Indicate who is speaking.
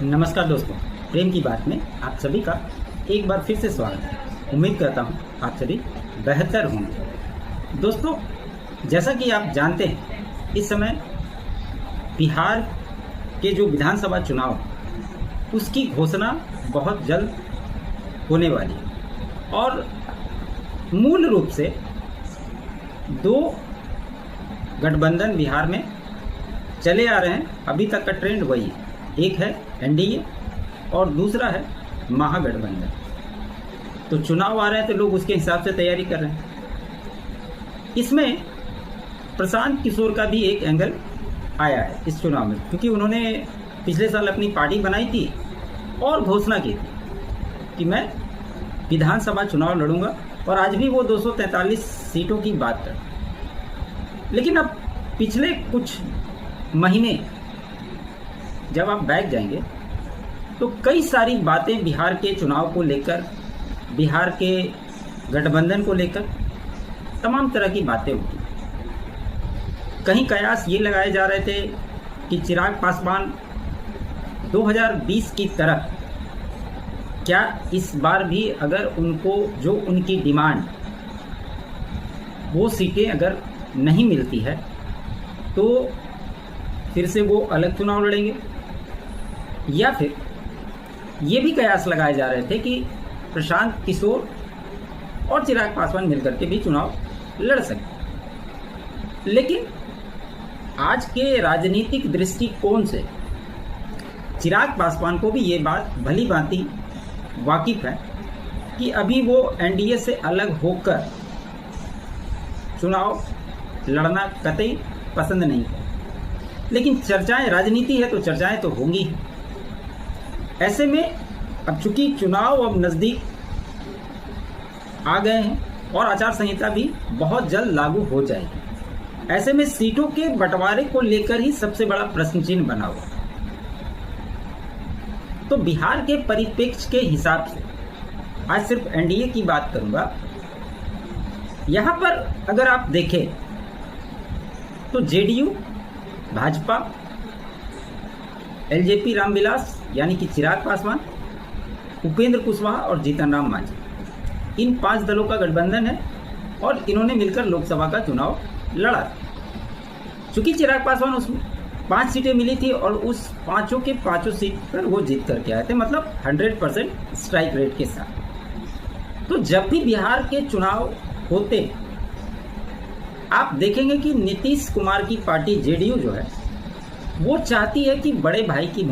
Speaker 1: नमस्कार दोस्तों, प्रेम की बात में आप सभी का एक बार फिर से स्वागत है। उम्मीद करता हूँ आप सभी बेहतर होंगे। दोस्तों, जैसा कि आप जानते हैं, इस समय बिहार के जो विधानसभा चुनाव उसकी घोषणा बहुत जल्द होने वाली है और मूल रूप से दो गठबंधन बिहार में चले आ रहे हैं। अभी तक का ट्रेंड वही है, एक है एनडीए और दूसरा है महागठबंधन। तो चुनाव आ रहे हैं तो लोग उसके हिसाब से तैयारी कर रहे हैं। इसमें प्रशांत किशोर का भी एक एंगल आया है इस चुनाव में, क्योंकि उन्होंने पिछले साल अपनी पार्टी बनाई थी और घोषणा की थी कि मैं विधानसभा चुनाव लड़ूंगा, और आज भी वो 243 सीटों की बात कर। लेकिन अब पिछले कुछ महीने जब आप बैक जाएंगे तो कई सारी बातें बिहार के चुनाव को लेकर, बिहार के गठबंधन को लेकर तमाम तरह की बातें होती। कहीं कयास ये लगाए जा रहे थे कि चिराग पासवान 2020 की तरह क्या इस बार भी अगर उनको जो उनकी डिमांड वो सीटें अगर नहीं मिलती है तो फिर से वो अलग चुनाव लड़ेंगे, या फिर ये भी कयास लगाए जा रहे थे कि प्रशांत किशोर और चिराग पासवान मिलकर के भी चुनाव लड़ सकते। लेकिन आज के राजनीतिक दृष्टिकोण से चिराग पासवान को भी ये बात भली भांति वाकिफ है कि अभी वो एनडीए से अलग होकर चुनाव लड़ना कतई पसंद नहीं है। लेकिन चर्चाएं, राजनीति है तो चर्चाएं तो होंगी। ऐसे में अब चूंकि चुनाव अब नज़दीक आ गए हैं और आचार संहिता भी बहुत जल्द लागू हो जाएगी, ऐसे में सीटों के बंटवारे को लेकर ही सबसे बड़ा प्रश्न चिन्ह बना हुआ। तो बिहार के परिप्रेक्ष्य के हिसाब से आज सिर्फ एनडीए की बात करूंगा। यहां पर अगर आप देखें तो जेडीयू, भाजपा, एलजेपी रामविलास यानी कि चिराग पासवान, उपेंद्र कुशवाहा और जीतन राम मांझी, इन 5 दलों का गठबंधन है और इन्होंने मिलकर लोकसभा का चुनाव लड़ा। चूंकि चिराग पासवान उसमें 5 सीटें मिली थी और उस पांचों के पांचों सीट पर वो जीत करके आए थे, मतलब 100% स्ट्राइक रेट के साथ। तो जब भी बिहार के चुनाव होते आप देखेंगे कि नीतीश कुमार की पार्टी जेडीयू जो है वो चाहती है कि बड़े भाई की